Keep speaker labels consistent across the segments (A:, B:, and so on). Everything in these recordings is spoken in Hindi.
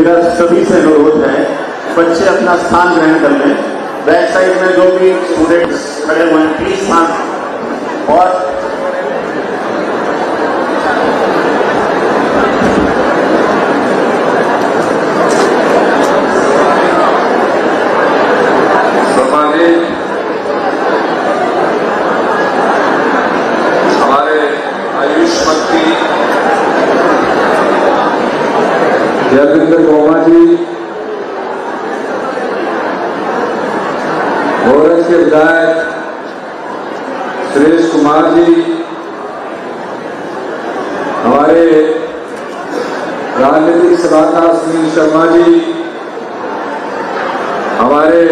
A: मेरा सभी से अनुरोध है, बच्चे अपना स्थान ग्रहण कर लें। बैक साइड में जो भी स्टूडेंट्स खड़े हुए हैं प्लीज स्थान। और
B: हमारे आयुष मंत्री जयविंदर गोमा जी, भोरज के विधायक सुरेश कुमार जी, हमारे राजनीतिक सलाहकार सुनील शर्मा जी, हमारे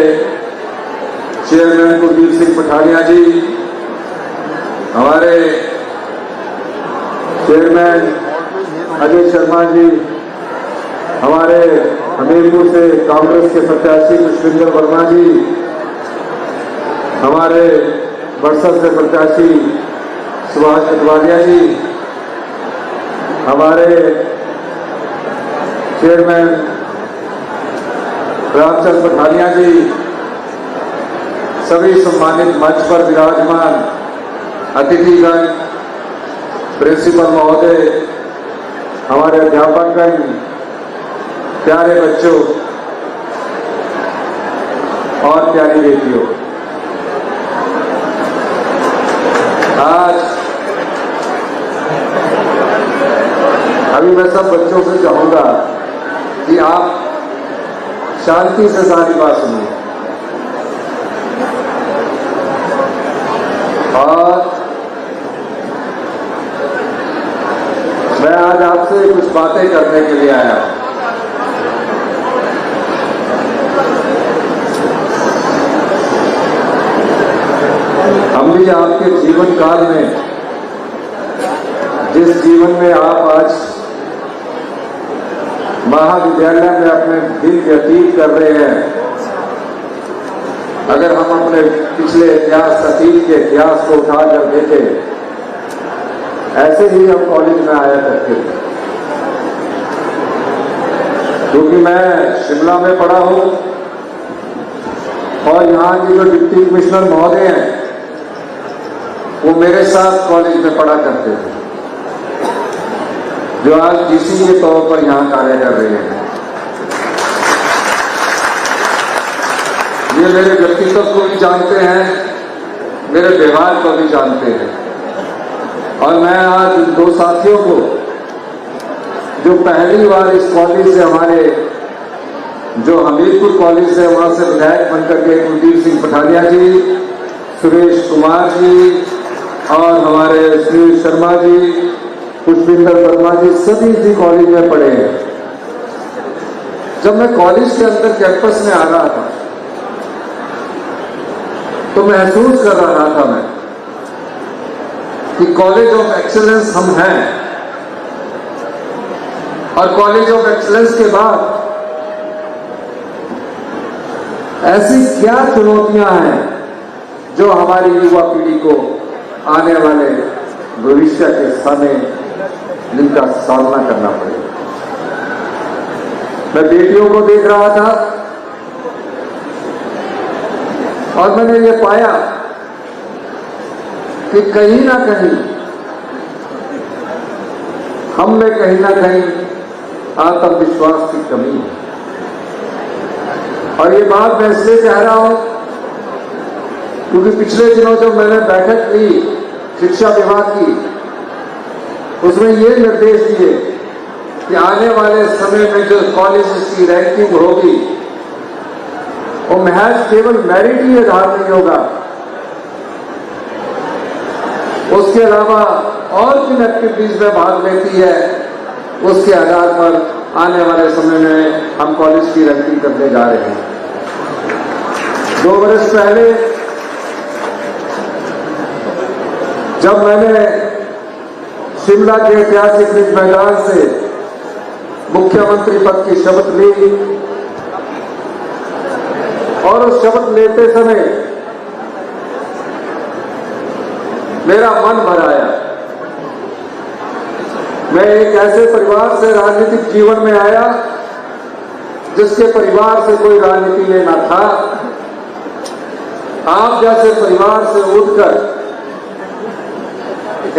B: चेयरमैन कुलदीप सिंह पठानिया जी, हमारे चेयरमैन अजय शर्मा जी, हमारे हमीरपुर से कांग्रेस के प्रत्याशी पुष्पिंदर वर्मा जी, हमारे बरसत से प्रत्याशी सुभाष कटवालिया जी, हमारे चेयरमैन रामचंद्र पठानिया जी, सभी सम्मानित मंच पर विराजमान अतिथिगण, प्रिंसिपल महोदय, हमारे अध्यापकगण, प्यारे बच्चों और प्यारी बेटियों, आज अभी मैं सब बच्चों से चाहूंगा कि आप शांति से सारी बात सुनिए और मैं आज आपसे कुछ बातें करने के लिए आया हूं। हम भी आपके जीवन काल में, जिस जीवन में आप आज महाविद्यालय में अपने दिन व्यतीत कर रहे हैं, अगर हम अपने पिछले इतिहास, अतीत के इतिहास को उठाकर देखें, ऐसे ही हम कॉलेज में आया करते थे। क्योंकि मैं शिमला में पढ़ा हूं और यहाँ की जो डिप्टी कमिश्नर महोदय हैं वो मेरे साथ कॉलेज में पढ़ा करते थे, जो आज डीसी के तौर पर यहाँ कार्य कर रहे हैं। ये मेरे व्यक्तित्व को भी जानते हैं, मेरे व्यवहार को भी जानते हैं। और मैं आज इन दो साथियों को, जो पहली बार इस कॉलेज से, हमारे जो हमीरपुर कॉलेज से, वहां से विधायक बनकर के कुलदीप सिंह पठानिया जी, सुरेश कुमार जी और हमारे सुनील शर्मा जी, पुष्पिंदर वर्मा जी, सभी इसी कॉलेज में पढ़े हैं। जब मैं कॉलेज के अंदर कैंपस में आ रहा था तो महसूस कर रहा था मैं कि कॉलेज ऑफ एक्सीलेंस हम हैं, और कॉलेज ऑफ एक्सीलेंस के बाद ऐसी क्या चुनौतियां हैं जो हमारी युवा पीढ़ी को आने वाले भविष्य के समय जिनका सामना करना पड़ेगा। मैं बेटियों को देख रहा था और मैंने ये पाया कि कहीं ना कहीं हम में कहीं ना कहीं आत्मविश्वास की कमी है। और ये बात मैं इसलिए कह रहा हूं क्योंकि पिछले दिनों जब मैंने बैठक ली शिक्षा विभाग की, उसमें ये निर्देश दिए कि आने वाले समय में जो कॉलेज की रैंकिंग होगी वो महज केवल मेरिट ही आधार नहीं होगा, उसके अलावा और जिन एक्टिविटीज में भाग लेती है उसके आधार पर आने वाले समय में हम कॉलेज की रैंकिंग करने जा रहे हैं। 2 वर्ष पहले जब मैंने शिमला के ऐतिहासिक रिज मैदान से मुख्यमंत्री पद की शपथ ली और उस शपथ लेते समय मेरा मन भर आया। मैं एक ऐसे परिवार से राजनीतिक जीवन में आया जिसके परिवार से कोई राजनीति में ना था, आप जैसे परिवार से उठकर,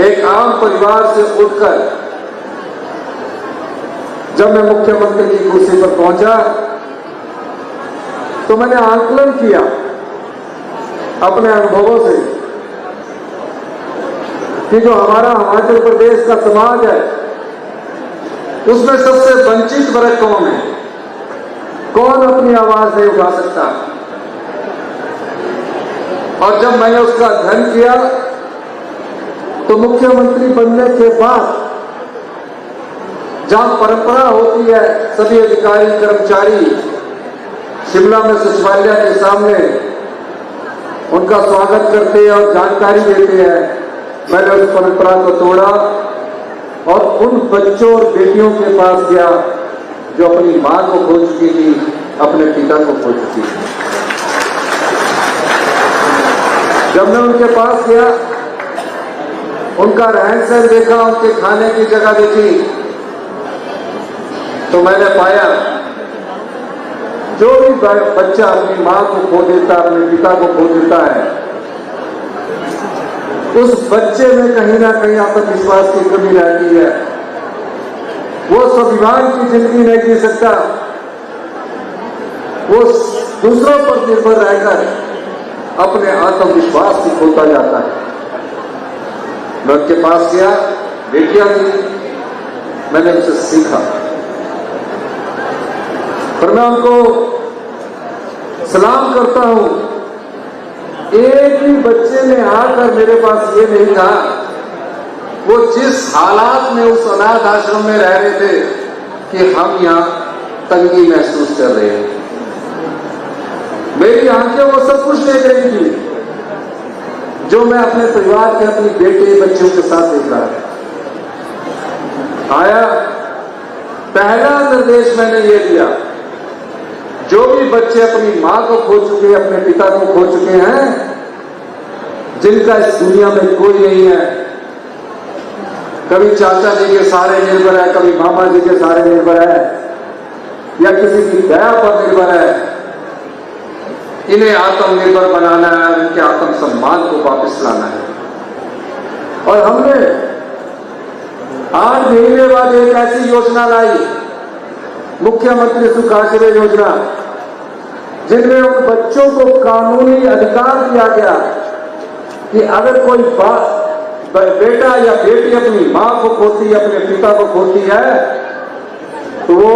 B: एक आम परिवार से उठकर जब मैं मुख्यमंत्री की कुर्सी पर पहुंचा तो मैंने आकलन किया अपने अनुभवों से कि जो हमारा हिमाचल प्रदेश का समाज है उसमें सबसे वंचित वर्ग कौन है, कौन अपनी आवाज नहीं उठा सकता। और जब मैंने उसका अध्ययन किया तो मुख्यमंत्री बनने के बाद जहां परंपरा होती है सभी अधिकारी कर्मचारी शिमला में सचिवालय के सामने उनका स्वागत करते हैं और जानकारी देते हैं, मैंने उस परंपरा को तोड़ा और उन बच्चों और बेटियों के पास गया जो अपनी मां को खो चुकी थी, अपने पिता को खो चुकी थी। जब मैं उनके पास गया, उनका रहन सहन देखा, उनके खाने की जगह देखी, तो मैंने पाया जो भी बच्चा अपनी मां को खो देता, अपने पिता को खो देता है, उस बच्चे में कहीं ना कहीं आत्मविश्वास की कमी रहती है। वो स्वाभिमान की जिंदगी नहीं जी सकता, वो दूसरों पर निर्भर रहकर अपने आत्मविश्वास को खोता जाता है। मैं उनके पास गया, बेटियां थी, मैंने उनसे सीखा। पर मैं उनको सलाम करता हूं, एक भी बच्चे ने आकर मेरे पास ये नहीं कहा वो जिस हालात में उस अनाथ आश्रम में रह रहे थे कि हम यहां तंगी महसूस कर रहे हैं। मेरी आंखें वो सब कुछ देख रही थी जो मैं अपने परिवार के, अपनी बेटे बच्चों के साथ देख रहा था। आया, पहला निर्देश मैंने ये दिया, जो भी बच्चे अपनी मां को खो चुके, अपने पिता को खो चुके हैं, जिनका इस दुनिया में कोई नहीं है, कभी चाचा जी के सहारे निर्भर है, कभी मामा जी के सहारे निर्भर है, या किसी की दया पर निर्भर है, इन्हें आत्मनिर्भर बनाना है, उनके आत्म सम्मान को वापस लाना है। और हमने 8 महीने बाद एक ऐसी योजना लाई, मुख्यमंत्री सुखाश्रय योजना, जिनमें उन बच्चों को कानूनी अधिकार दिया गया कि अगर कोई बेटा या बेटी अपनी मां को खोती, अपने पिता को खोती है, तो वो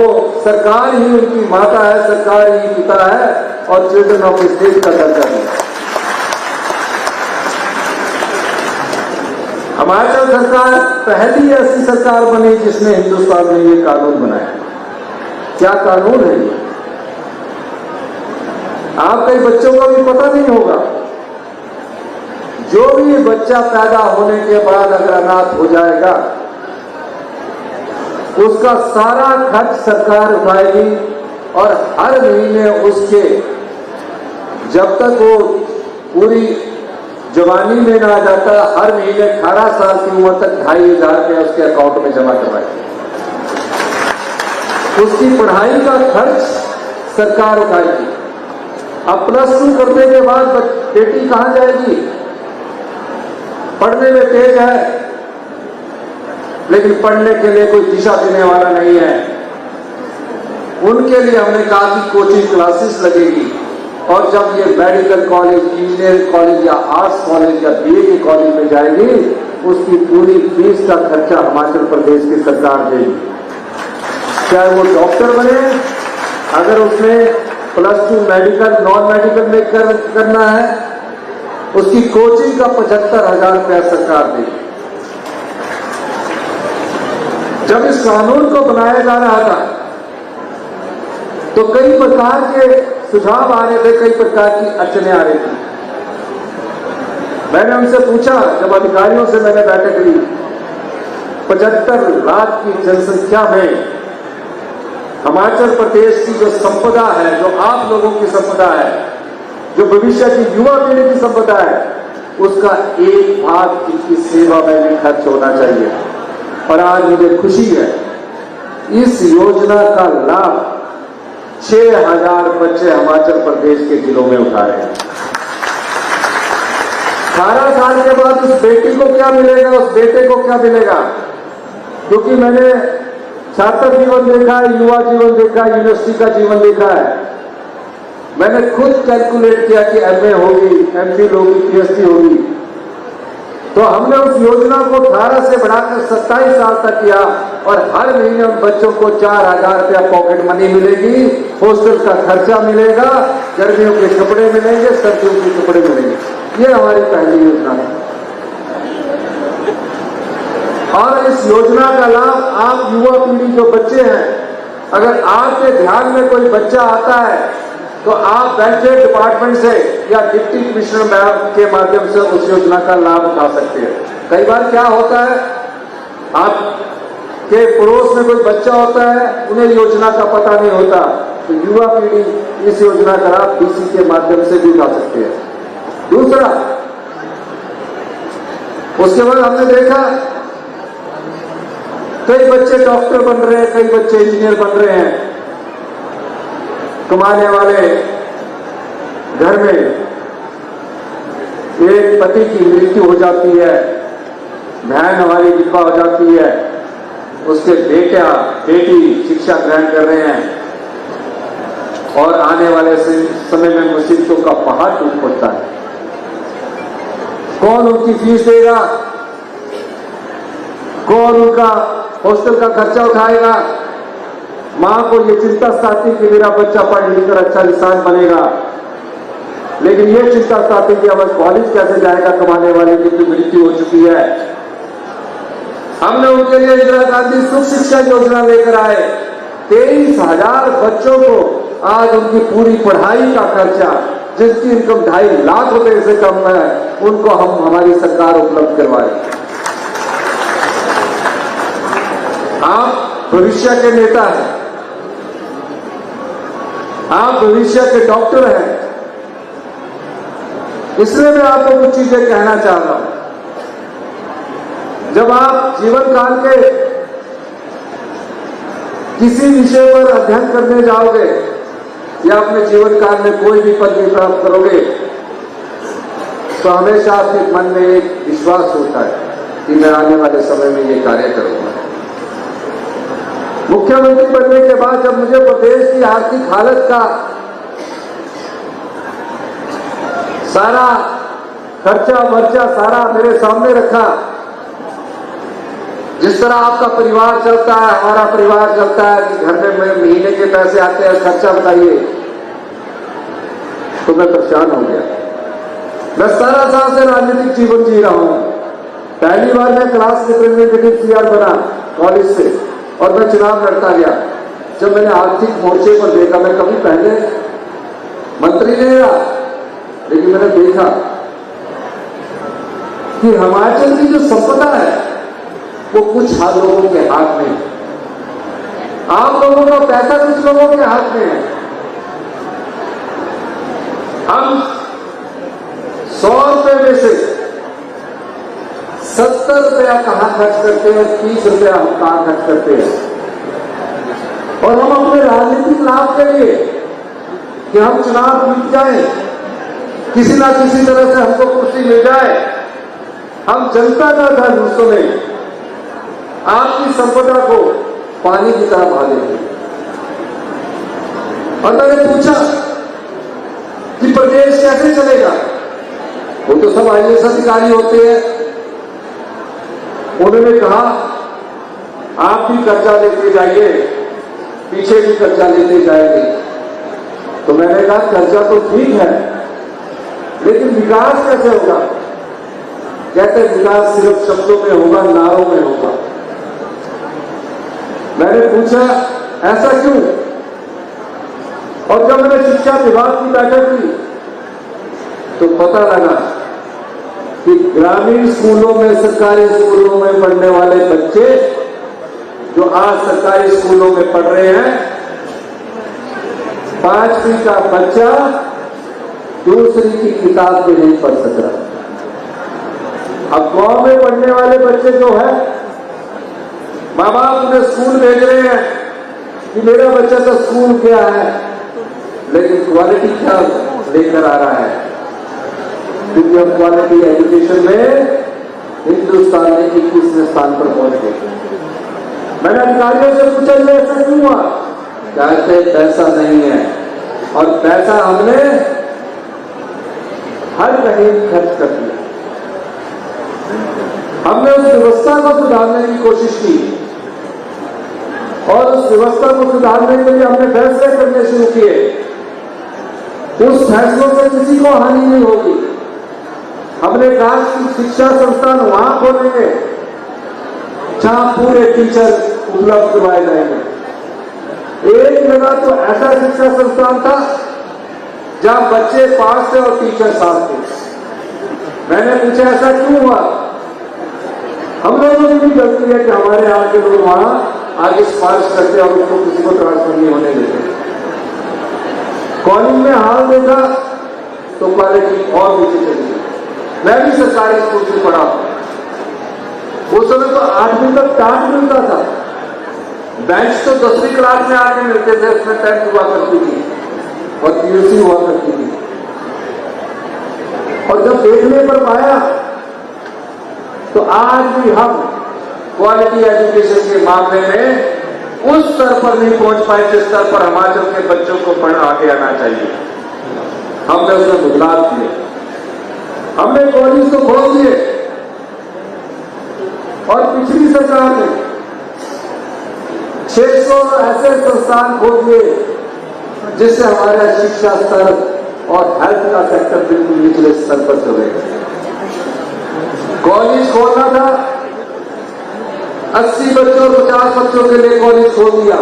B: सरकार ही उनकी माता है, सरकार ही पिता है, और चिल्ड्रन ऑफ स्टेट का दर्जा दिया। हिमाचल सरकार पहली ऐसी सरकार बनी जिसने हिंदुस्तान में ये कानून बनाया। क्या कानून है ये? आप कई बच्चों को भी पता नहीं होगा, जो भी बच्चा पैदा होने के बाद अगर अनाथ हो जाएगा, उसका सारा खर्च सरकार उठाएगी और हर महीने उसके, जब तक वो पूरी जवानी में ना आ जाता, हर महीने 18 साल की उम्र तक 2,500 रुपया उसके अकाउंट में जमा करवाएगी। उसकी पढ़ाई का खर्च सरकार उठाएगी। अब +2 करने के बाद बेटी कहां जाएगी? पढ़ने में तेज है, लेकिन पढ़ने के लिए कोई दिशा देने वाला नहीं है। उनके लिए हमने कहा कि कोचिंग क्लासेस लगेगी, और जब ये मेडिकल कॉलेज, इंजीनियरिंग कॉलेज या आर्ट्स कॉलेज या बीए के कॉलेज में जाएगी, उसकी पूरी फीस का खर्चा हिमाचल प्रदेश की सरकार देगी। चाहे वो डॉक्टर बने, अगर उसने +2 मेडिकल, नॉन मेडिकल में करना है, उसकी कोचिंग का 75,000 रुपया सरकार देगी। जब इस कानून को बनाया जा रहा था तो कई प्रकार के सुझाव आ रहे थे, कई प्रकार की अड़चनें आ रही थी। मैंने उनसे पूछा, जब अधिकारियों से मैंने बैठक ली, 75 लाख की जनसंख्या में हिमाचल प्रदेश की जो संपदा है, जो आप लोगों की संपदा है, जो भविष्य की युवा पीढ़ी की संपदा है, उसका 1 भाग इनकी सेवा में भी खर्च होना चाहिए। और आज मुझे खुशी है, इस योजना का लाभ 6,000 बच्चे हिमाचल प्रदेश के जिलों में उठा रहे हैं। 18 साल के बाद उस बेटी को क्या मिलेगा, उस बेटे को क्या मिलेगा? क्योंकि मैंने छात्र जीवन देखा है, युवा जीवन देखा है, यूनिवर्सिटी का जीवन देखा है। मैंने खुद कैलकुलेट किया कि एमए होगी, एमफिल होगी, पीएचडी होगी, तो हमने उस योजना को 18 से बढ़ाकर 27 साल तक किया और हर महीने उन बच्चों को 4,000 रुपया पॉकेट मनी मिलेगी, हॉस्टल का खर्चा मिलेगा, गर्मियों के कपड़े मिलेंगे, सर्दियों के कपड़े मिलेंगे। ये हमारी पहली योजना है। और इस योजना का लाभ आप युवा पीढ़ी जो बच्चे हैं, अगर आपके ध्यान में कोई बच्चा आता है तो आप वेलफेयर डिपार्टमेंट से या डिप्टी कमिश्नर मैम के माध्यम से उस योजना का लाभ उठा सकते हैं। कई बार क्या होता है, आपके पड़ोस में कोई बच्चा होता है, उन्हें योजना का पता नहीं होता, तो युवा पीढ़ी इस योजना का लाभ डीसी के माध्यम से भी उठा सकते हैं। दूसरा, उसके बाद हमने देखा कई बच्चे डॉक्टर बन रहे हैं, कई बच्चे इंजीनियर बन रहे हैं। कमाने वाले घर में एक पति की मृत्यु हो जाती है, बहन हमारी विधवा हो जाती है, उसके बेटा बेटी शिक्षा ग्रहण कर रहे हैं और आने वाले समय में मुसीबतों का पहाड़ टूट पड़ता है। कौन उनकी फीस देगा? कौन उनका हॉस्टल का खर्चा उठाएगा? मां को ये चिंता सताती कि मेरा बच्चा पढ़ लिखकर अच्छा इंसान बनेगा, लेकिन ये चिंता सताती कि अब कॉलेज कैसे जाएगा, कमाने वाले की तो मृत्यु हो चुकी है। हमने उनके लिए इंदिरा गांधी सुख शिक्षा योजना लेकर आए। 23,000 बच्चों को आज उनकी पूरी पढ़ाई का खर्चा, जिसकी इनकम 2.5 लाख रुपए से कम है, उनको हमारी सरकार उपलब्ध करवाए। आप भविष्य के नेता हैं, आप भविष्य के डॉक्टर हैं, इसलिए मैं आपको कुछ चीजें कहना चाह रहा हूं। जब आप जीवन काल के किसी विषय पर अध्ययन करने जाओगे या अपने जीवन काल में कोई भी पदवी प्राप्त करोगे, तो हमेशा आपके मन में एक विश्वास होता है कि मैं आने वाले समय में ये कार्य करूंगा। मुख्यमंत्री बनने के बाद जब मुझे प्रदेश की आर्थिक हालत का सारा खर्चा वर्चा सारा मेरे सामने रखा, जिस तरह आपका परिवार चलता है, हमारा परिवार चलता है कि घर में महीने के पैसे आते हैं, खर्चा बताइए, तो मैं परेशान हो गया। मैं 17 साल से राजनीतिक जीवन जी रहा हूं। पहली बार मैं क्लास रिप्रेजेंटेटिव सीआर बना कॉलेज से और मैं चुनाव लड़ता गया। जब मैंने आर्थिक मोर्चे पर देखा, मैं कभी पहले मंत्री नहीं रहा, लेकिन मैंने देखा कि हिमाचल की जो संपदा है वो कुछ लोगों के हाथ में है। आप लोगों का पैसा कुछ लोगों के हाथ में है। हम 100 रुपए में से 70 रुपया कहां खर्च करते हैं, 30 रुपया हम कहां खर्च करते हैं, और हम अपने राजनीतिक लाभ के लिए कि हम चुनाव जीत जाए, किसी ना किसी तरह से हमको कुर्सी मिल जाए, हम जनता का धन हिस्सों में आपकी संपदा को पानी की तरह बहा देते हैं। और मैंने पूछा कि प्रदेश कैसे चलेगा? वो तो सब आईएएस अधिकारी होते हैं। उन्होंने कहा आप भी कर्जा लेते जाइए, पीछे भी कर्जा लेते जाएंगे। तो मैंने कहा कर्जा तो ठीक है, लेकिन विकास कैसे होगा? कहते विकास सिर्फ शब्दों में होगा, नारों में होगा। मैंने पूछा ऐसा क्यों? और जब मैंने शिक्षा विभाग की बैठक की तो पता लगा कि ग्रामीण स्कूलों में, सरकारी स्कूलों में पढ़ने वाले बच्चे जो आज सरकारी स्कूलों में पढ़ रहे हैं, 5वीं का बच्चा दूसरी की किताब में नहीं पढ़ सक रहा। अब गांव में पढ़ने वाले बच्चे जो है, माँ बाप उन्हें स्कूल भेज रहे हैं कि मेरा बच्चा तो स्कूल गया है, लेकिन क्वालिटी क्या लेकर आ रहा है, क्योंकि हम क्वालिटी एजुकेशन में हिंदुस्तान में 21वें स्थान पर पहुंच गए। मैंने अधिकारियों से पूछा ये ऐसा क्यों हुआ, कहते पैसा नहीं है, और पैसा हमने हर कहीं खर्च कर दिया। हमने उस व्यवस्था को सुधारने की कोशिश की और उस व्यवस्था को सुधारने के लिए हमने फैसले करने शुरू किए। उस फैसलों से किसी को हानि नहीं होगी। हमने कहा कि शिक्षा संस्थान वहां खोलेंगे जहां पूरे टीचर उपलब्ध करवाए जाएंगे। एक जगह तो ऐसा शिक्षा संस्थान था जहां बच्चे पास थे और टीचर साथ थे। मैंने पूछा ऐसा क्यों हुआ। हम लोगों की भी गलती है कि हमारे यहाँ के लोग वहां आगे सिफारिश करते और उनको किसी को ट्रांसफर नहीं होने देते। कॉलेज में हाल देखा तो क्वालिटी और नीचे चली गई। मैं भी सरकारी स्कूल से पढ़ा, उस समय तो 8वीं तक टाट मिलता था, बेंच तो 10वीं क्लास में आके मिलते थे, उसमें 10th हुआ करती थी और पीयूसी हुआ करती थी। और जब देखने पर पाया तो आज भी हम क्वालिटी एजुकेशन के मामले में उस स्तर पर नहीं पहुंच पाए जिस स्तर पर हिमाचल के बच्चों को पढ़ आगे आना चाहिए। हमने उसमें बदलाव किए, हमने कॉलेज को खोल दिए और पिछली सरकार ने 600 ऐसे संस्थान खोल दिए जिससे हमारा शिक्षा स्तर और हेल्थ का सेक्टर बिल्कुल निचले स्तर पर चले गए। कॉलेज खोलना था, 80 बच्चों और 50 बच्चों के लिए कॉलेज खोल दिया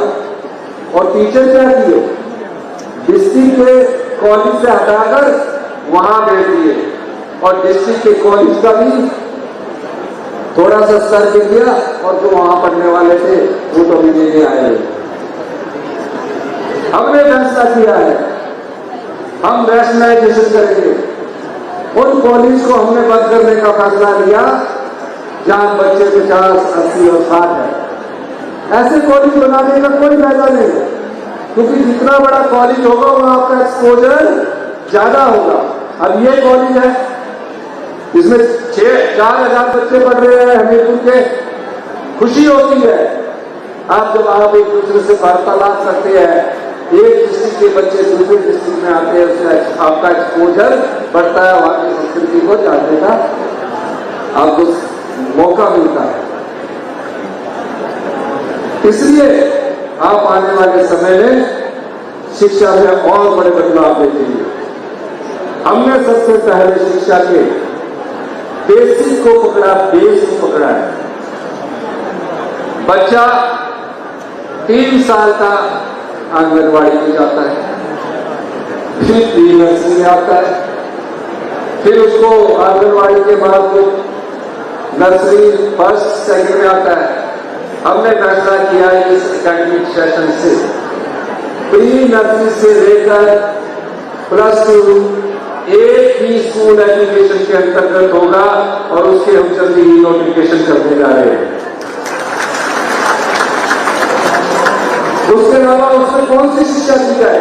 B: और टीचर क्या किए, डिस्ट्रिक्ट के कॉलेज से हटाकर वहां भेज दिए और डिस्ट्रिक्ट के कॉलेज का भी थोड़ा सा स्तर गिर दिया और जो वहां पढ़ने वाले थे वो तो अभी नहीं आए। हमने फैसला किया है हम रैशनलाइजेशन करेंगे। उन कॉलेज को हमने बंद करने का फैसला लिया जहां बच्चे 50, 80 और 60 है। ऐसे कॉलेज बनाने का कोई फायदा नहीं, क्योंकि जितना बड़ा कॉलेज होगा वहां आपका एक्सपोजर ज्यादा होगा। अब ये कॉलेज है, इसमें 4,000 बच्चे पढ़ रहे हैं हमीरपुर के, खुशी होती है आप जब आप एक दूसरे से वार्तालाप करते हैं, एक डिस्ट्रिक्ट के बच्चे दूसरे डिस्ट्रिक्ट में आते हैं, उससे आपका एक्सपोजर बढ़ता है, वहां की संस्कृति को जानने का आपको मौका मिलता है। इसलिए आप आने वाले समय में शिक्षा में और बड़े बदलाव देखेंगे। हमने सबसे पहले शिक्षा के बेसिक को पकड़ा, बेस को पकड़ा है। बच्चा 3 साल का आंगनवाड़ी में जाता है, फिर प्री नर्सरी में आता है, फिर उसको आंगनवाड़ी के बाद वो नर्सरी फर्स्ट सेकंड में आता है। हमने फैसला किया है इस एकेडमिक सेशन से प्री नर्सरी से लेकर +2 एक ही स्कूल एजुकेशन के अंतर्गत होगा और उसके हम जल्दी ही नोटिफिकेशन करने जा रहे हैं। उसके अलावा उसमें कौन सी शिक्षा दी जाए?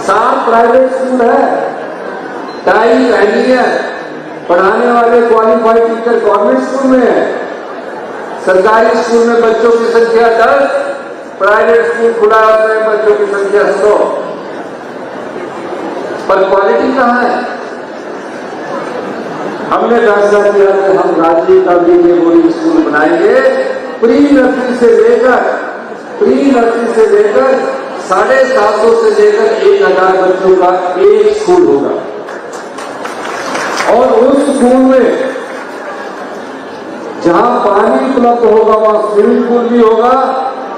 B: 7 प्राइवेट स्कूल है, टाई पहनी है, पढ़ाने वाले क्वालिफाइड टीचर गवर्नमेंट स्कूल में है। सरकारी स्कूल में बच्चों की संख्या 10, प्राइवेट स्कूल खुला है बच्चों की संख्या 100, पर क्वालिटी कहां है? हमने फैसला किया कि हम राजीव गांधी मेमोरियल स्कूल बनाएंगे। प्री नर्सरी से लेकर 750 से लेकर 1,000 बच्चों का एक स्कूल होगा और उस स्कूल में जहां पानी उपलब्ध होगा वहां स्विमिंग पूल भी होगा,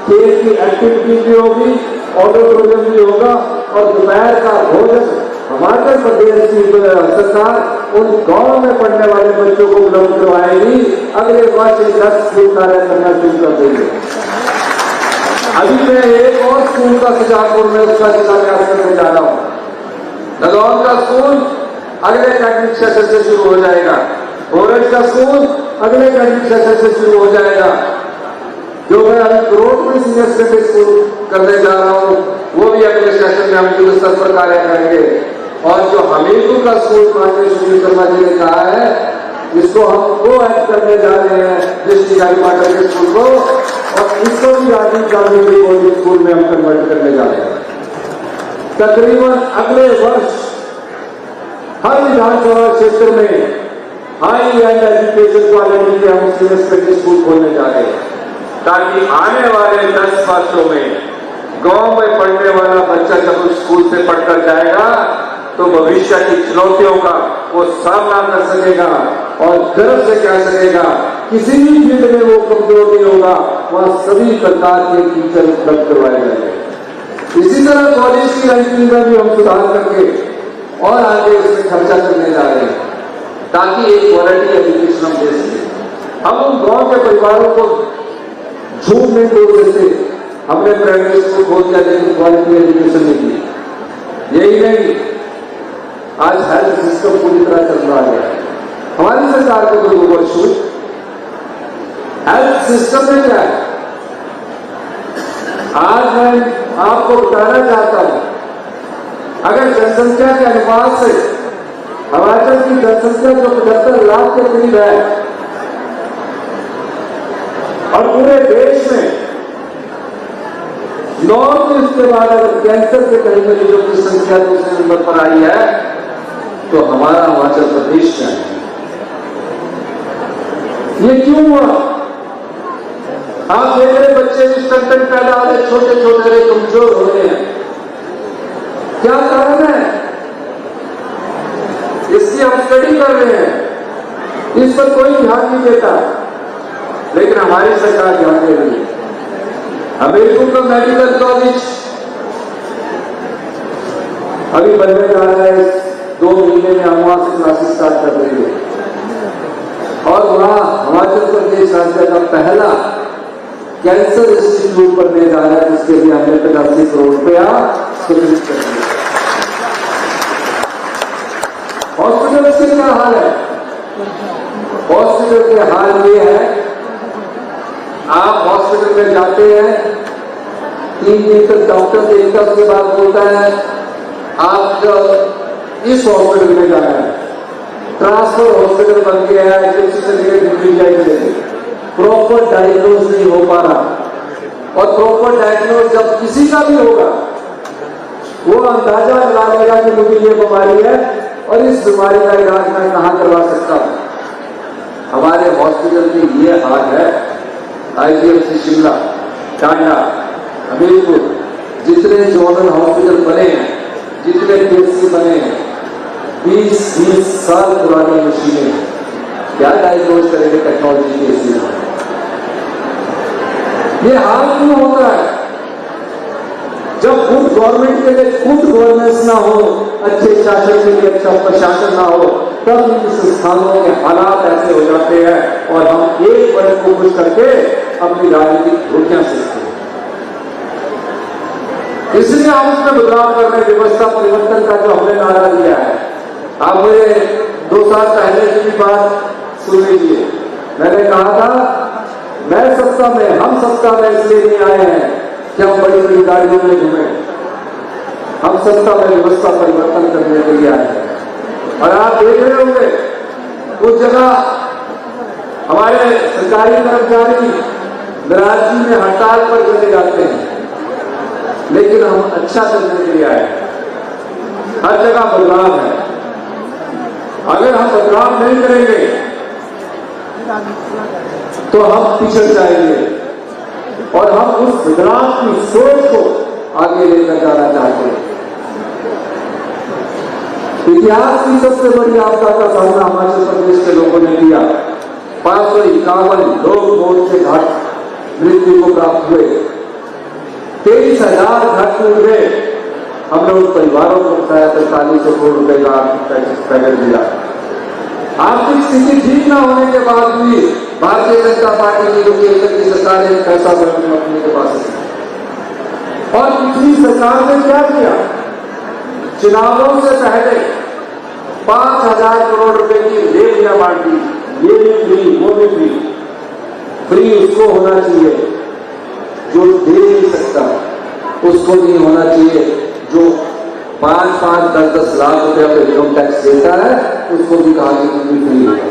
B: खेल की एक्टिविटी भी होगी, ऑडिटोरियम भी होगा और दोपहर का भोजन हिमाचल प्रदेश की सरकार उन गांव में पढ़ने वाले बच्चों को उपलब्ध करवाएगी। अगले वर्ष 10 स्कूल कार्य करना शुरू कर देंगे। अभी मैं एक और स्कूल का सुजानपुर में उसका शिलान्यास करने जा रहा हूं। नगौर का स्कूल अगले एकेडमिक सेशन से शुरू हो जाएगा, ओरंज का स्कूल अगले एकेडमिक सेशन से शुरू हो जाएगा, जो मैं अभी ग्रोथ में सीनियर सेकेंडरी स्कूल करने जा रहा हूं, वो भी अगले सेशन में हम युद्ध स्तर पर कार्य करेंगे। और जो हमीरपुर का स्कूल माननीय सुनील शर्मा जी ने कहा है, इसको हम को ऐड करने जा रहे हैं डिस्ट्रिक्ट हेडक्वार्टर के स्कूल को, और इसको भी राजीव गांधी मेमोरियल स्कूल में हम कन्वर्ट करने जा रहे हैं। तकरीबन अगले वर्ष हर विधानसभा क्षेत्र में हाई एंड एजुकेशन क्वालिटी के हम सीनियर सेकेंडरी स्कूल खोलने जा रहे हैं, ताकि आने वाले 10 वर्षों में गांव में पढ़ने वाला बच्चा जब उस स्कूल से पढ़कर जाएगा तो भविष्य की चुनौतियों का वो सामना कर सकेगा और गर्व से कह सकेगा किसी भी फील्ड में वो कमजोर नहीं होगा, वहां सभी प्रकार के टीचर उपलब्ध करवाए जाएंगे। इसी तरह कॉलेज की रैंकिंग का भी हम सुधार करके और आगे इसमें खर्चा करने जा रहे हैं, ताकि एक क्वालिटी एजुकेशन हम दे सके। हम उन गांव के परिवारों को झूठ नहीं बोल सकते, हमने प्राइमरी स्कूल खोल दिया लेकिन क्वालिटी एजुकेशन नहीं दी। यही नहीं, आज हेल्थ सिस्टम पूरी तरह चल रहा है। हमारी सरकार को कोई ओवरशूट हेल्थ सिस्टम में क्या है, आज मैं आपको बताना चाहता हूं, अगर जनसंख्या के अनुपात से हिमाचल की जनसंख्या जो 75 लाख के करीब है और पूरे देश में नॉर्थ ईस्ट के बाद अगर कैंसर के करीब में जो की संख्या दूसरे नंबर पर आई है, तो हमारा हिमाचल प्रदेश क्या है? ये क्यों हुआ? आप देख रहे बच्चे जिस कंटेंट पैदा हो रहे, छोटे छोटे रहे, कमजोर हो रहे हैं, क्या कारण है? इसकी हम स्टडी कर रहे हैं, इस पर कोई ध्यान नहीं देता, लेकिन हमारी सरकार ध्यान दे रही है। हमीरपुर का मेडिकल कॉलेज अभी बनने जा रहा है, 2 महीने में हम वहां से क्लासेस स्टार्ट कर रहे हैं, और वहां हिमाचल प्रदेश राज्य का पहला कैंसर इंस्टीट्यूट बनने जा रहा है, जिसके लिए हमने 85 करोड़ रुपया स्वीकृत कर दिया। हॉस्पिटल से क्या हाल है? हॉस्पिटल के हाल ये है, आप हॉस्पिटल में जाते हैं, 3 दिन तक डॉक्टर देखता, उसके बाद बोलता है आप इस हॉस्पिटल में जाना है, ट्रांसफर हॉस्पिटल बन गया है, प्रॉपर डायग्नोज नहीं हो पा रहा, और प्रॉपर डायग्नोज जब किसी का भी होगा वो अंदाजा लगा लेगा कि मुझे ये बीमारी है और इस बीमारी का इलाज मैं कहां करवा सकता हूं। हमारे हॉस्पिटल में ये हाल है, IGMC शिमला, टांडा, हमीरपुर, जितने जोनल हॉस्पिटल बने हैं, जितने PSC बने हैं, 20-20 साल पुरानी मशीनें हैं, क्या डायग्नोज करेंगे टेक्नोलॉजी के इस्तेमाल? ये हाल क्यों होता है? जब खुद गवर्नमेंट के लिए खुद गवर्नेंस ना हो, अच्छे शासन के लिए अच्छा प्रशासन ना हो, तब इन संस्थानों के हालात ऐसे हो जाते हैं और हम एक वर्ग को खुश करके अपनी राजनीतिक धोखियां सीखते हैं। इसलिए हम उसमें बदलाव करने, व्यवस्था परिवर्तन का जो हमने नारा दिया है, आप मुझे 2 साल पहले की भी बात सुन लीजिए। मैंने कहा था मैं सत्ता में, हम सत्ता में इसलिए नहीं आए हैं कि हम बड़ी बड़ी गाड़ियों में घूमें, हम सत्ता में व्यवस्था परिवर्तन करने के लिए आए हैं। और आप देख रहे होंगे कुछ जगह हमारे सरकारी कर्मचारी नाराजगी में हड़ताल पर चले जाते हैं, लेकिन हम अच्छा करने के लिए आए हैं। हर जगह बदलाव है, अगर हम बदलाव नहीं करेंगे तो हम पिछड़ जाएंगे, और हम उस बदलाव की सोच को आगे लेकर जाना चाहते हैं। इतिहास की सबसे बड़ी आपदा का सामना हिमाचल प्रदेश के लोगों ने किया। 551 लोग मौत के घाट मृत्यु को प्राप्त हुए, 23,000 घर टूट गए। हमने उन परिवारों को बताया 4500 करोड़ रुपए का आर्थिक पैकेज मिला। आर्थिक स्थिति ठीक न होने के बाद भी भारतीय जनता पार्टी की जो केंद्र की सरकार है पैसा अपने के पास है। और पिछली सरकार ने क्या किया? चुनावों से पहले 5,000 करोड़ रुपए की रेवड़ियां बांटी, ये भी फ्री, वो भी फ्री। फ्री उसको होना चाहिए जो दे नहीं सकता, उसको नहीं होना चाहिए। जो 5-5, 10-10 लाख रुपया पे इनकम टैक्स देता है उसको भी कहा कि तुम भी फ्री होगा।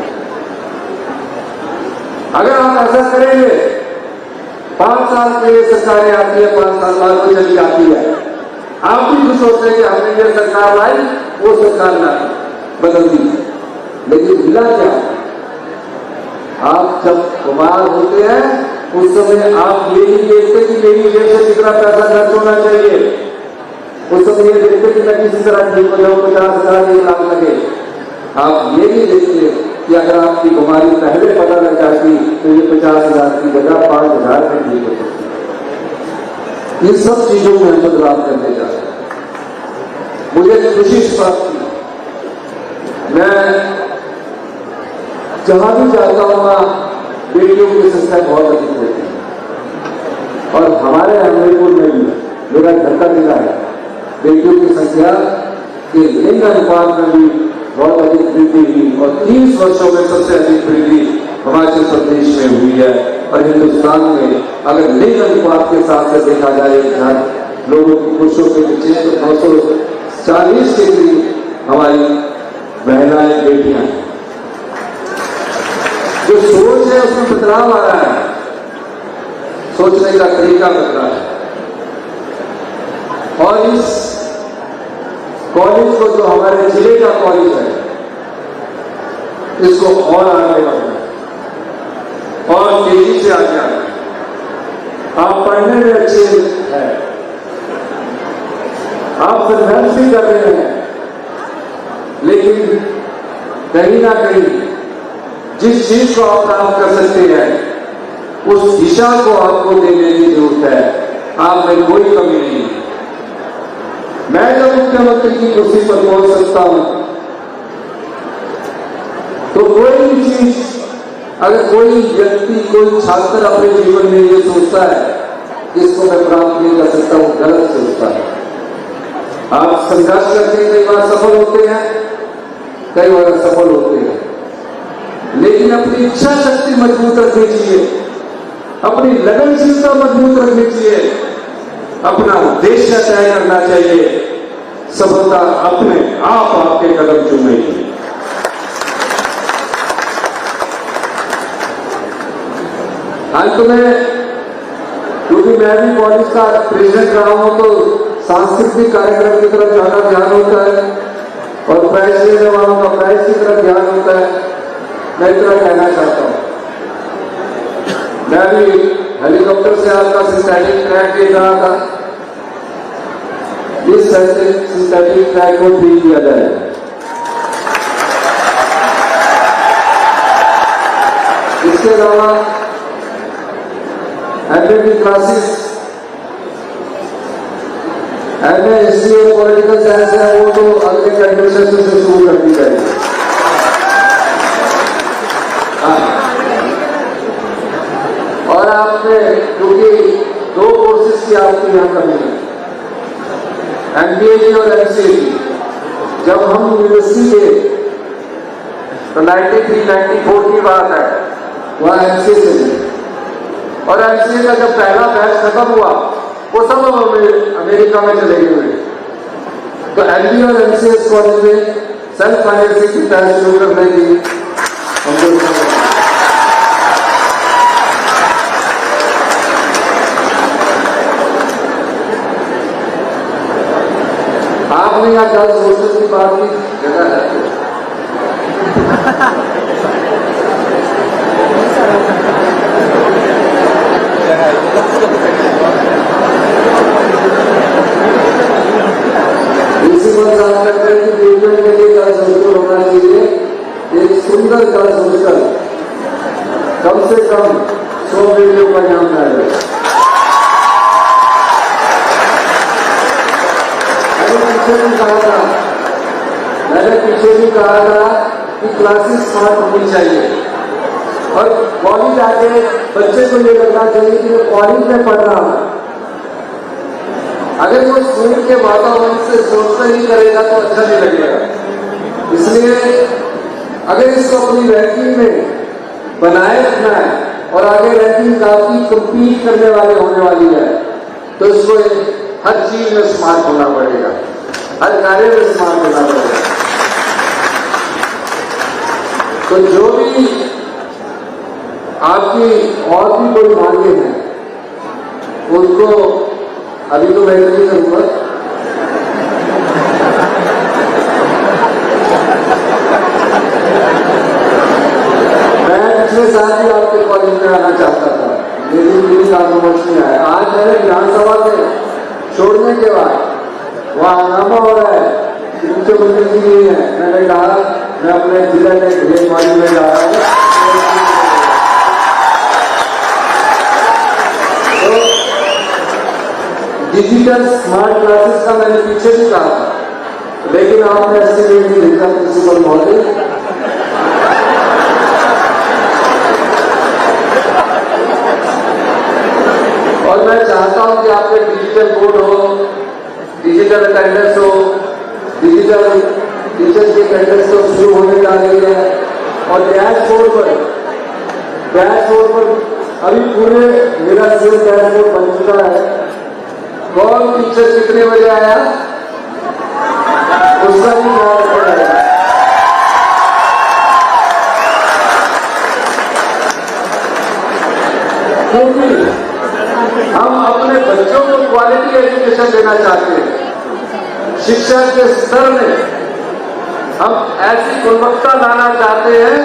B: अगर आप ऐसा करेंगे, 5 साल के लिए सरकारें आती है, 5 साल बाद वो चली आती है, आप भी खुश होते हैं कि हमने ये सरकार लाई, वो सरकार ना बदल दी। लेकिन मिला क्या? आप जब बीमार होते हैं उस समय आप ये नहीं देखते कि मेरी जेब से कितना पैसा खर्च होना चाहिए, उस समय ये देखते कि मैं किसी तरह ठीक हो जाऊं, 50,000 1 लाख लगे। आप ये नहीं देखते कि अगर आपकी बीमारी पहले पता लग जाती तो ये 50,000 की जगह 5,000 में ठीक हो सकती। इन सब चीजों में हम बदलाव करने जा रहे हैं। मुझे खुशी इस बात की, मैं जहां भी जाता हूं बेटियों की संख्या बहुत अधिक होती है और हमारे हमीरपुर में भी मेरा घर का जिला है, बेटियों की संख्या के लिंग अनुपात में भी बहुत अधिक वृद्धि हुई और 30 वर्षों में सबसे अधिक वृद्धि हिमाचल प्रदेश में हुई है। और हिंदुस्तान में अगर लिंग अनुपात के साथ से देखा जाए 1,000 लोगों की पुरुषों के पीछे तो 940 के करीब हमारी महिलाएं बेटियां हैं। जो सोच है उसमें बदलाव आ रहा है, सोचने का तरीका बदला है। और इस कॉलेज को, जो हमारे जिले का कॉलेज है, इसको और आगे बढ़ना है और तेजी से आगे आना है। आप पढ़ने में अच्छे हैं, आप संघर्ष भी कर रहे हैं, लेकिन कहीं ना कहीं जिस चीज को आप प्राप्त कर सकते हैं उस दिशा को आपको देने की जरूरत है। आप में कोई कमी नहीं है। मैं जब मुख्यमंत्री की कुर्सी पर पहुंच सकता हूं तो कोई भी चीज, अगर कोई व्यक्ति, कोई छात्र अपने जीवन में ये सोचता है कि इसको मैं प्राप्त नहीं कर सकता, वो गलत सोचता है। आप संघर्ष करके कई बार सफल होते हैं, कई बार असफल होते हैं, लेकिन अपनी इच्छा शक्ति मजबूत रखनी चाहिए, अपनी लगनशीलता मजबूत रखनी चाहिए, अपना उद्देश्य तय करना चाहिए। सफलता अपने आप आपके कदम चूमेगी। अंत में, क्योंकि मैं भी कॉलेज का प्रेसिडेंट रहा हूं, तो सांस्कृतिक कार्यक्रम की तरफ ज्यादा ध्यान होता है और प्राइज लेने वालों का प्राइज की तरफ ध्यान होता है। मैं इतना कहना चाहता हूं, मैं भी हेलीकॉप्टर से आपका सिंथेटिक ट्रैक देख रहा था। इस सिंथेटिक ट्रैक को ठीक किया जाए। इसके अलावा एमए की क्लासेस, एमए हिस्ट्री और पॉलिटिकल साइंस है, वो तो अगले एडमिशन से शुरू कर दी जाएगी। और आपने, क्योंकि 2 कोर्सेज की आपकी यहां कमी है, एमबीए की और एमसीए की। जब हम यूनिवर्सिटी के तो 93-94 की बात है, वहां एमसीए से थे और एमसीए का जब पहला बैच खत्म हुआ वो सब अमेरिका में चले गए। तो एमबीए और एमसीए कॉलेज में सेल्फ फाइनेंसिंग की तैयारी शुरू करने की हमको। आपने यहाँ गर्ल्स हॉस्टल की बात की, जगह है इसी पर बात करते हैं कि बेटियों के लिए गर्ल्स हॉस्टल होना चाहिए। एक सुंदर गर्ल्स हॉस्टल, कम से कम 100 बेटियों का नाम है। मैंने पीछे भी कहा था कि क्लासेस स्मार्ट होनी चाहिए और कॉलेज आके बच्चे को ये लगना चाहिए कि मैं कॉलेज में पढ़ रहा हूं। अगर वो स्कूल के वातावरण से सोचना ही करेगा तो अच्छा नहीं लगेगा। इसलिए अगर इसको अपनी रैंकिंग में बनाए रखना है और आगे रैंकिंग काफी कम्पीट करने वाले होने वाली है, तो इसको हर चीज में स्मार्ट होना पड़ेगा, हर कार्य में स्मार्ट होना पड़ेगा। तो जो भी आपकी और भी कोई मांगे हैं उनको अभी तो मैं नहीं करूंगा, मैं पिछले साल भी आपके कॉलेज में आना चाहता था, लेकिन मेरी कानून नहीं आया। आज मैंने विधानसभा से छोड़ने के बाद वहां हंगामा हो रहा है कि मुख्यमंत्री जी नहीं है। मैंने कहा मैं अपने जिले में ढेरवाड़ी में जा रहा हूं। तो डिजिटल स्मार्ट क्लासेस का मैंने पीछे भी कहा था, लेकिन आपने ऐसे नहीं भेजा प्रिंसिपल महोदय। और मैं चाहता हूं कि आपके डिजिटल बोर्ड हो, डिजिटल अटेंडेंस हो, डिजिटल टीचर्स की अटेंडेंस तो शुरू होने जा रही है। और डैशबोर्ड पर अभी पूरे मेरा सिर्फ डैशबोर्ड बन चुका है। कौन टीचर कितने बजे आया उसका भी ध्यान रखा जाएगा। क्योंकि हम अपने बच्चों को क्वालिटी एजुकेशन देना चाहते हैं। शिक्षा के स्तर में हम ऐसी गुणवत्ता लाना चाहते हैं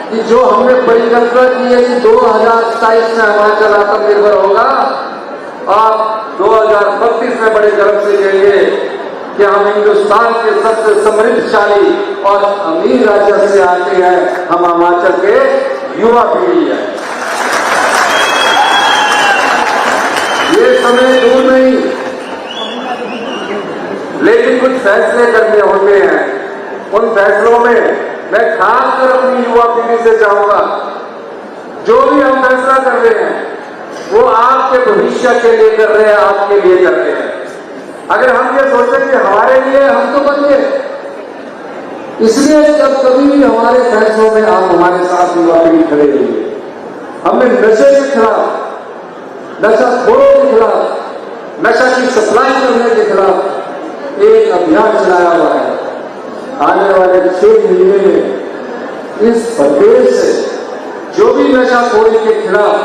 B: कि जो हमने परिकल्पना की है कि 2027 में हिमाचल आत्मनिर्भर होगा, और 2032 में बड़े गर्व से कहेंगे कि हम हिंदुस्तान के सबसे समृद्धशाली और अमीर राज्य से आते हैं। हम हिमाचल के युवा पीढ़ी है। ये समय दूर नहीं, लेकिन कुछ फैसले करने होते हैं। उन फैसलों में मैं खासकर अपनी युवा पीढ़ी से चाहूंगा, जो भी हम फैसला कर रहे हैं वो आपके भविष्य के लिए कर रहे हैं, आपके लिए कर रहे हैं। अगर हम ये सोचें कि हमारे लिए, हम तो बन गए। इसलिए जब कभी भी हमारे फैसलों में आप हमारे साथ युवा पीढ़ी खड़े रहिए। हमने नशे के खिलाफ, नशाखोरों के खिलाफ, नशा की सप्लाई करने के खिलाफ एक अभियान चलाया हुआ है। आने वाले 6 महीने में इस प्रदेश से जो भी नशाखोरी के खिलाफ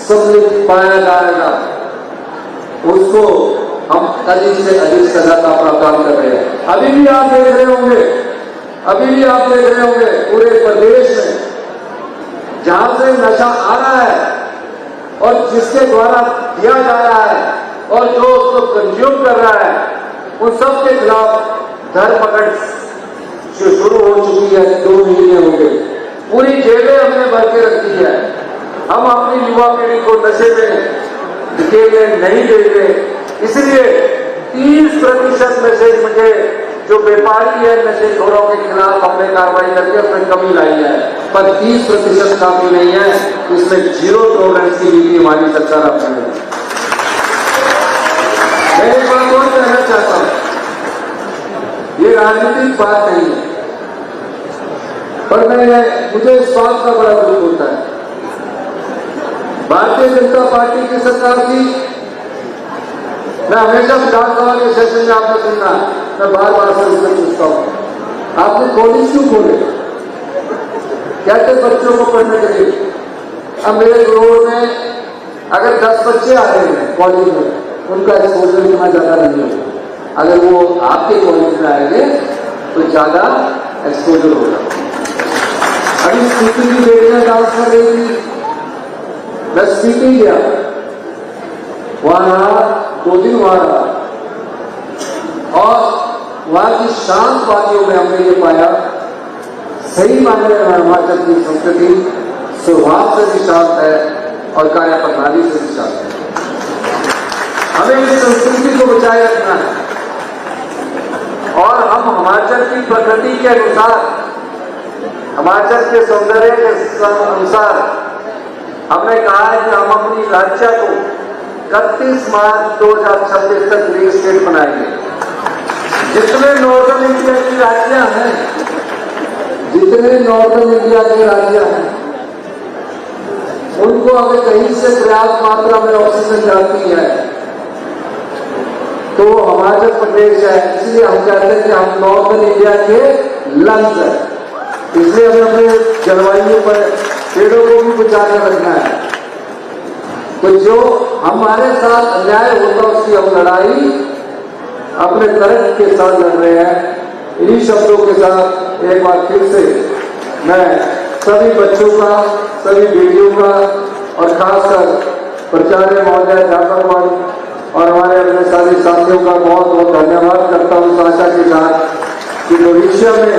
B: सम्मिलित पाया जाएगा उसको हम अधिक से अधिक सजा का प्रावधान कर रहे हैं। अभी भी आप देख रहे होंगे पूरे प्रदेश में जहां से नशा आ रहा है और जिसके द्वारा दिया जा रहा है और जो उसको कंज्यूम कर रहा है, उन सब के खिलाफ धरपकड़ जो शुरू हो चुकी है। 2 महीने हो गए, पूरी जेलें हमने भर के रख दी है। हम अपनी युवा पीढ़ी को नशे में धकेलने नहीं देंगे। इसलिए 30% नशे मुझे जो व्यापारी है नशेखोरों के खिलाफ हमने कार्रवाई करके उसमें कमी लाई है, पर 30% काफी नहीं है। इसमें 0 टॉलरेंस की नीति हमारी सरकार अपने मैं एक बात और कहना चाहता हूं, ये राजनीतिक बात नहीं है, पर मुझे इस बात का बड़ा दुख होता है। भारतीय जनता पार्टी की सरकार थी, मैं हमेशा विधानसभा के सेशन में आपने सुनना, मैं बार बार से उसमें पूछता हूं, आपने कॉलेज क्यों खोले? कहते बच्चों को पढ़ने के लिए। अब मेरे रोड में अगर 10 बच्चे आ रहे हैं कॉलेज में, उनका एक्सपोजर इतना ज्यादा नहीं होगा। अगर वो आपके कॉलेज में आएंगे तो ज्यादा एक्सपोजर होगा। अभी स्पीकिंग की बेटियां डांस कर रही थी, मैं स्पीकिंग किया, वहां 2 दिन वहां रहा, और वहां की शांत वादियों में हमने ये पाया, सही मायने में हिमाचल की संस्कृति स्वभाव से भी शांत है और कार्य प्रणाली से भी शांत है। हमें इस संस्कृति को बचाए रखना है, और हम हिमाचल की प्रकृति के अनुसार, हिमाचल के सौंदर्य के अनुसार हमने कहा है कि हम अपनी राज्य को 31 मार्च 2026 तक ग्रीन स्टेट बनाएंगे। जितने नॉर्दर्न इंडिया के राज्य हैं, उनको अगर कहीं से पर्याप्त मात्रा में ऑक्सीजन जाती है हिमाचल प्रदेश है, इसलिए हम कहते हैं कि हम नॉर्थन इंडिया के लंग्स हैं। इसलिए हमें अपने जलवायु पर पेड़ों को भी बचा कर रखना है। तो जो हमारे साथ अन्याय होता है उसकी हम लड़ाई अपने तरफ के साथ लड़ रहे हैं। इन्हीं शब्दों के साथ एक बार फिर से मैं सभी बच्चों का, सभी बेटियों का और खासकर प्राचार्य महोदय, अध्यापकगण और हमारे अपने सारे साथियों का बहुत बहुत धन्यवाद करता हूं, इस आशा के साथ कि भविष्य में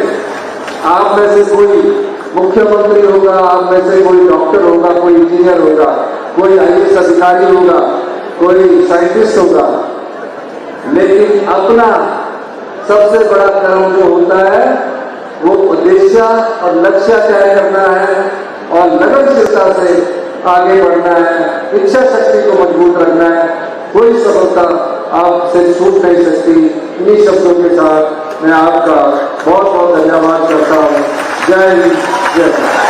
B: आप में से कोई मुख्यमंत्री होगा, आप में से कोई डॉक्टर होगा, कोई इंजीनियर होगा, कोई IAS अधिकारी होगा, कोई साइंटिस्ट होगा, लेकिन अपना सबसे बड़ा कर्म जो होता है वो उद्देश्य और लक्ष्य तय करना है और लगनशीलता से आगे बढ़ना है, इच्छा शक्ति को मजबूत रखना है। कोई सफलता आपसे छूट नहीं सकती। इन्हीं शब्दों के साथ मैं आपका बहुत बहुत धन्यवाद करता हूँ। जय हिंद, जय भारत।